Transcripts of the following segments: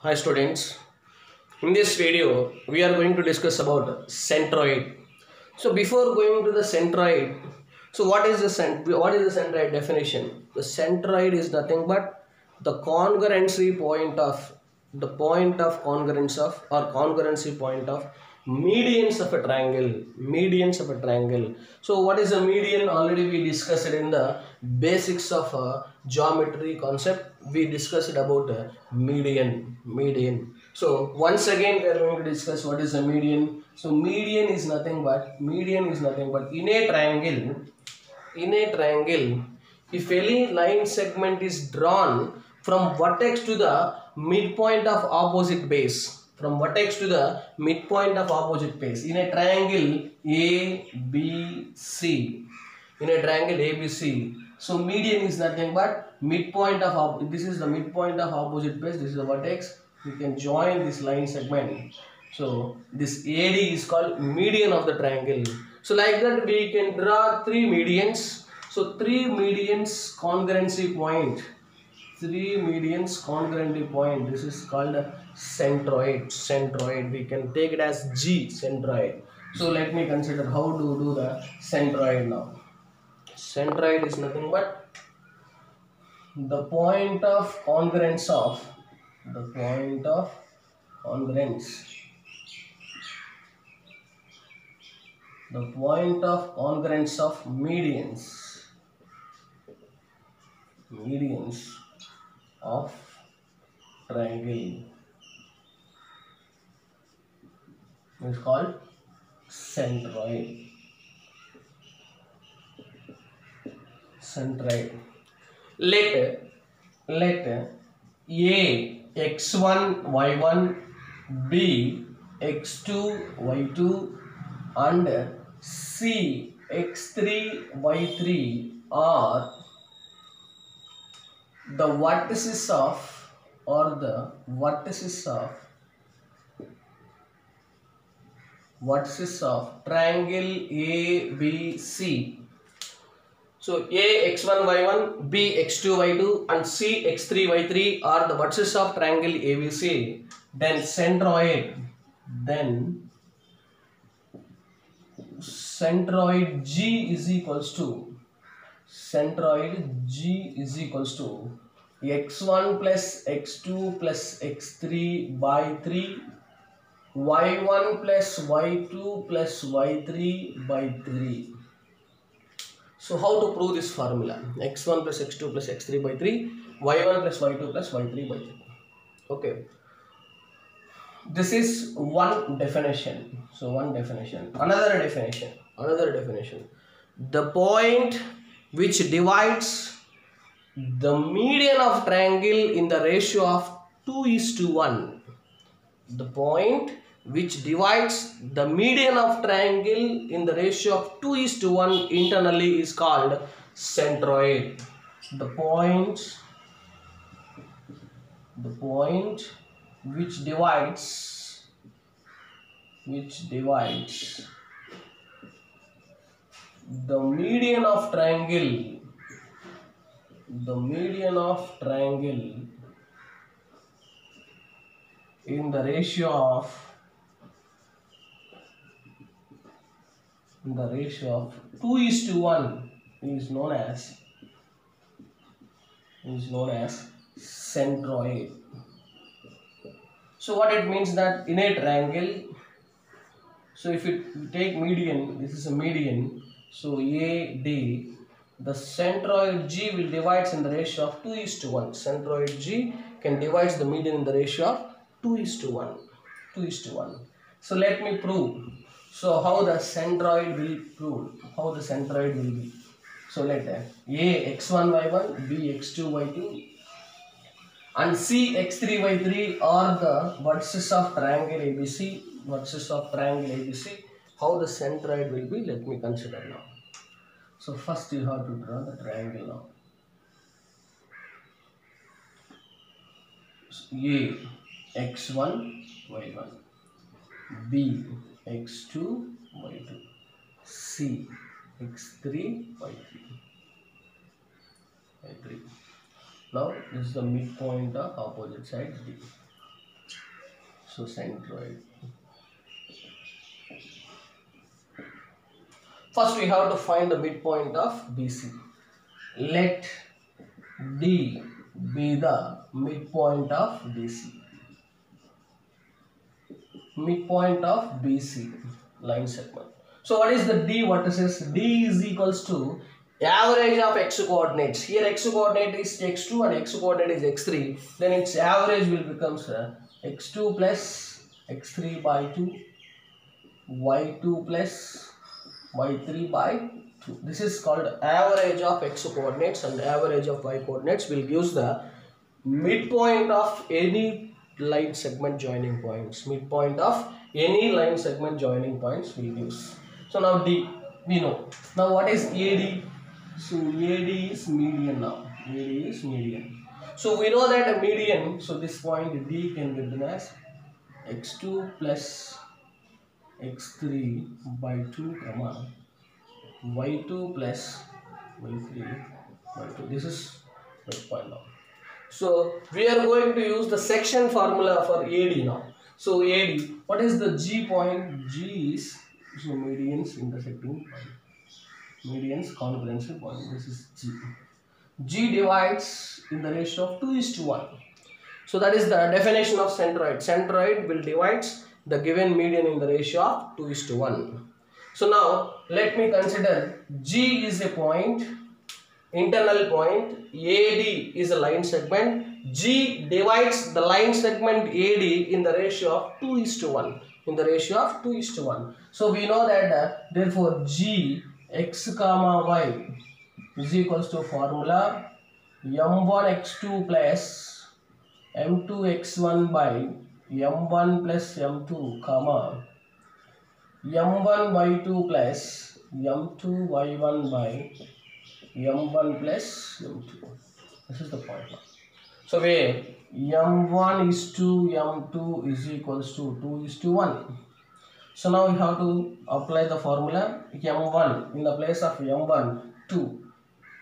Hi students, in this video we are going to discuss about centroid. So before going to the centroid, so what is the centroid definition? The centroid is nothing but the congruency point of congruence of or congruency point of medians of a triangle. So what is a median? Already we discussed it in the basics of geometry concept. We discussed about median. So once again we are going to discuss what is a median. So median is nothing but in a triangle, if any line segment is drawn from vertex to the midpoint of opposite base, in a triangle ABC, so median is nothing but midpoint of this is the midpoint of opposite base, this is the vertex. You can join this line segment. So this AD is called median of the triangle. So like that we can draw three medians. So three medians congruency point. This is called centroid. We can take it as G, centroid. So let me consider how to do the centroid now. Centroid is nothing but the point of congruence of medians of triangle is called centroid. Let A x1 y1, B x2 y2 and C x3 y3 are the vertices of triangle ABC. So A x1 y1, B x2 y2 and C x3 y3 are the vertices of triangle ABC. Then centroid G is equals to x1 plus x2 plus x3 by 3, y1 plus y2 plus y3 by 3. So how to prove this formula? x1 plus x2 plus x3 by 3, y1 plus y2 plus y3 by 3. Okay. This is one definition. So one definition. Another definition. The point which divides the median of triangle in the ratio of 2:1. The point which divides the median of triangle in the ratio of 2:1 internally is called centroid. The point which divides the median of triangle in the ratio of 2:1 is known as centroid. So what it means that in a triangle, so if you take median, this is a median, so AD, the centroid G will divide in the ratio of 2:1. Centroid G can divide the median in the ratio of 2:1. So let me prove. So how the centroid will be. So let A x1 y1, B x2 y2 and C x3 y3 are the vertices of triangle ABC. How the centroid will be, let me consider now. So first you have to draw the triangle now. A x1 y1, B x2 y2, C x3 y3. Now this is the midpoint of opposite sides D. So centroid. First we have to find the midpoint of BC. Let D be the midpoint of BC. Midpoint of BC line segment. So what is the D vertices? D is equals to average of x coordinates. Here x coordinate is x2 and x coordinate is x3. Then its average will become x2 plus x3 by 2, y2 plus y3 by 2. This is called average of x coordinates, and average of y coordinates will give the midpoint of any line segment joining points. Midpoint of any line segment joining points will use. So now D we know. Now what is AD? So AD is median now. AD is median. So we know that a median, so this point D can be written as x2 plus x3 by 2 comma y2 plus y3 by 2. This is midpoint now. So we are going to use the section formula for AD now. So AD, what is the G point? G is medians intersecting point. Medians congruency point. This is G. G divides in the ratio of 2:1. So that is the definition of centroid. Centroid will divide the given median in the ratio of 2:1. So now let me consider G is a point, internal point, AD is a line segment. G divides the line segment AD in the ratio of 2:1. In the ratio of 2:1. So we know that therefore G x comma y is equals to formula m1 x2 plus m2 x1 by m1 plus m2 comma m1 y2 plus m2 y1 by m1 plus m2. This is the point now. So where m1 is to m2 is equals to 2:1. So now we have to apply the formula m1 in the place of m1 2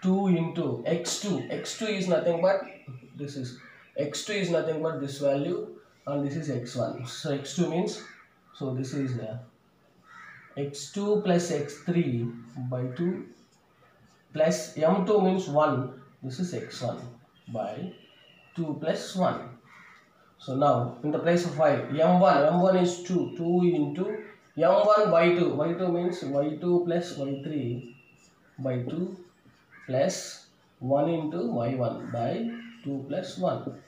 into x2. x2 is nothing but this is x2 is nothing but this value, and this is x1. So x2 means, so this is x2 plus x3 by 2 plus m2 means 1. This is x1 by 2 plus 1. So now in the place of y, m1 is 2 into m1 y2. y2 means y2 plus y3 by 2 plus 1 into y1 by 2 plus 1.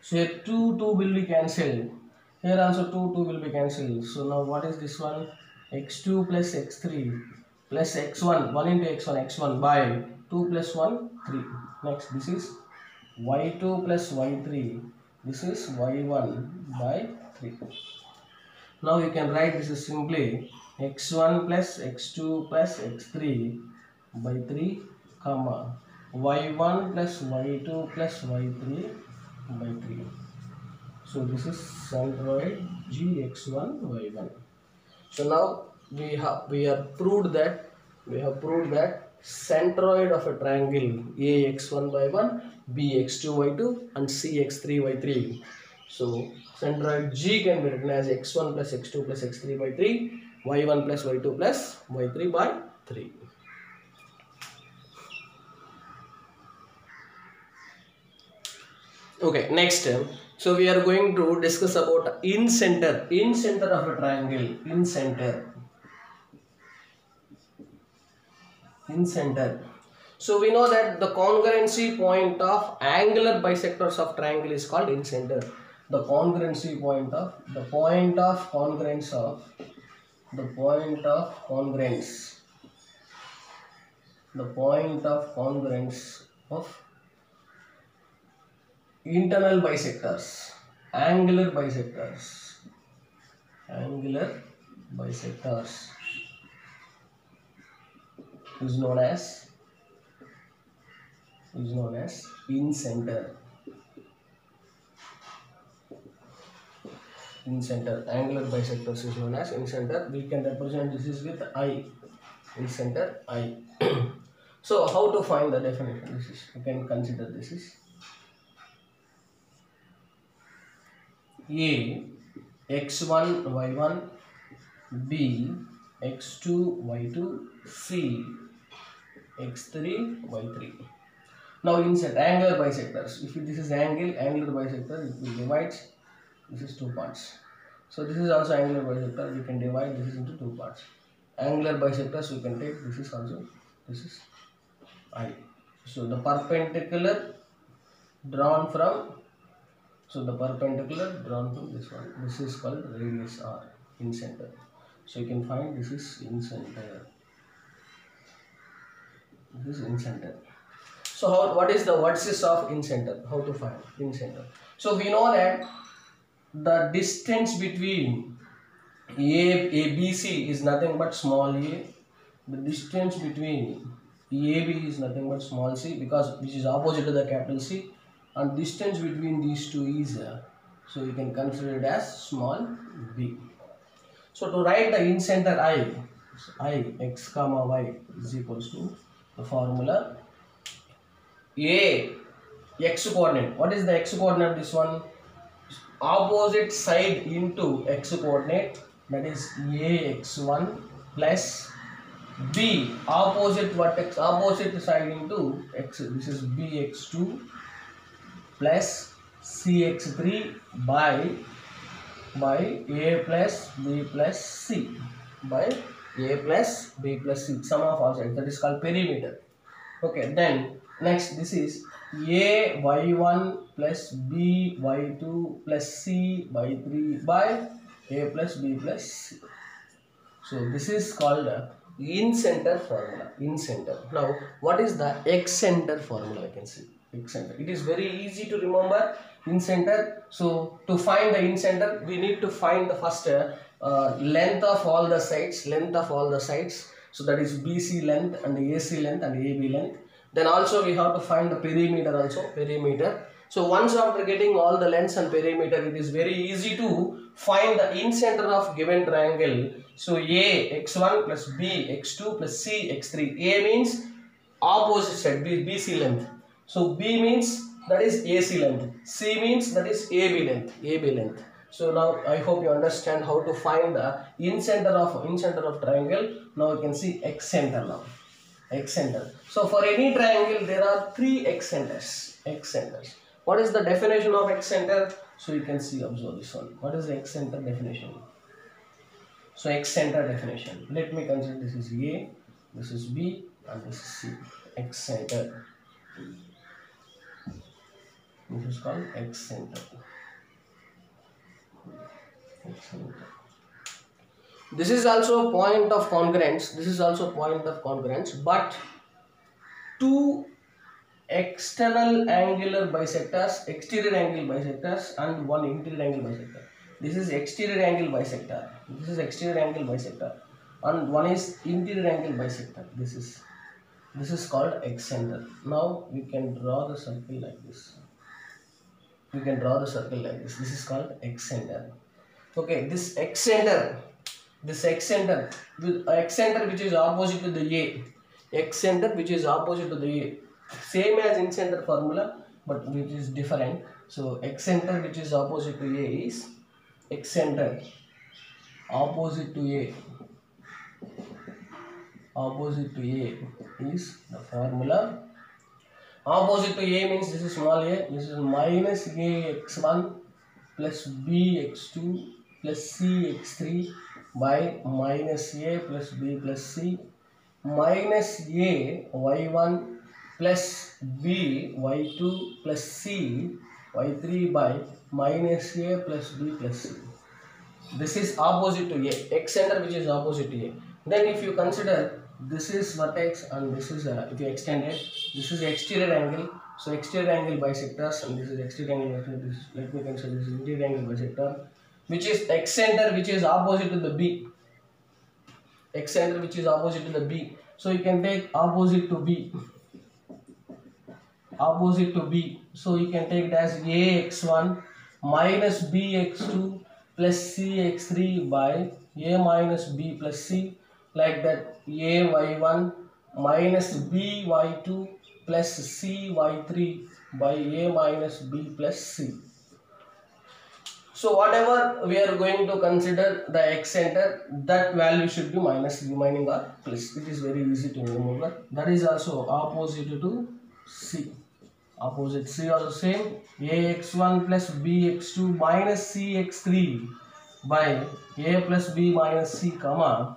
So here 2 will be cancelled. Here also 2 will be cancelled. So now what is this one? x2 plus x3 plus x1, 1 into x1 by 2 plus 1, 3. Next this is y2 plus y3. This is y1 by 3. Now you can write this is simply x1 plus x2 plus x3 by 3 comma y1 plus y2 plus y3 by 3. So this is centroid gx1 y1. So now we have proved that centroid of a triangle ax1 y1, bx2 y2 and cx3 y3. So centroid G can be written as x1 plus x2 plus x3 by 3, y1 plus y2 plus y3 by 3. Okay, next so we are going to discuss about in center of a triangle. In center. So we know that the congruency point of angular bisectors of triangle is called in center. The congruency point of congruence of internal bisectors, angular bisectors is known as in center. Angular bisectors is known as in center. We can represent this is with I. In center I. So how to find the definition? This is, you can consider this is A x1 y1, b x2 y2, c x3 y3. Now insert angular bisectors. If this is angular bisector, it will divide. This is two parts. So this is also angular bisector. We can divide this into two parts. Angular bisectors we can take. This is also, this is I. So the perpendicular drawn from. So the perpendicular drawn from this one. This is called radius R, in center. So you can find this is in center. This is in center. So what is the vertices of in center? How to find in center? So we know that the distance between ABC is nothing but small a. The distance between AB is nothing but small c, because which is opposite to the capital C, and distance between these two is so you can consider it as small b. So to write the in center I x comma y is equals to the formula A x coordinate. What is the x coordinate of this one? Opposite side into x coordinate, that is ax1 plus b opposite vertex, opposite side into x, this is bx2 plus cx3 by a plus b plus c, by a plus b plus c, sum of all sides, that is called perimeter. Okay, then next this is a y1 plus b y2 plus c by 3 by a plus b plus c. So this is called in center formula, in center. Now what is the x center formula? I can see x center. It is very easy to remember in center. So to find the in center, we need to find the first length of all the sides, So that is BC length and AC length and AB length. Then also we have to find the perimeter also, perimeter. So once after getting all the lengths and perimeter, it is very easy to find the in center of given triangle. So A x1 plus B x2 plus C x3. A means opposite side, BC length. So B means that is AC length. C means that is AB length. So now I hope you understand how to find the in center of triangle. Now you can see x center now. X center. So for any triangle there are three x centers. What is the definition of x center? So you can see, observe this one. What is the x center definition? So x center definition. Let me consider this is A, this is B, and this is C. X center. This is called x center. This is also point of congruence. But two external angular bisectors, exterior angle bisectors, and one interior angle bisector. This is exterior angle bisector. And one is interior angle bisector. This is called x center. Now we can draw the circle like this. This is called x center. Okay, this x center which is opposite to the A. Same as in center formula, but which is different. So x center which is opposite to A is x center opposite to A is the formula. Opposite to A means this is small a. This is minus ax1 plus bx2 plus cx3 by minus a plus b plus c minus a y1 plus b y2 plus c y3 by minus a plus b plus c. This is opposite to A, x center which is opposite to A. Then if you consider this is vertex and this is if you extend it, this is exterior angle. So exterior angle bisectors and this is exterior angle bisector. Let me consider this is interior angle bisector, which is x center which is opposite to the B. So you can take opposite to B. So you can take it as ax1 minus bx2 plus cx3 by a minus b plus c, like that ay1 minus by2 plus cy3 by a minus b plus c. So whatever we are going to consider the x center, that value should be minus remaining or plus. It is very easy to remember. That is also opposite to C. Opposite C also same. Ax1 plus bx2 minus cx3 by a plus b minus c comma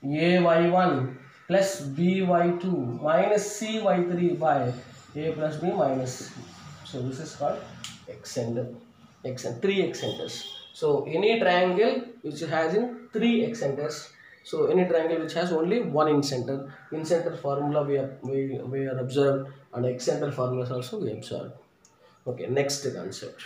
ay1 plus by2 minus cy3 by a plus b minus c. So this is called x center. Three x centers. So any triangle which has in three x centers. So any triangle which has only one in center formula we are observed, and x center formulas also we observed. Okay, next concept.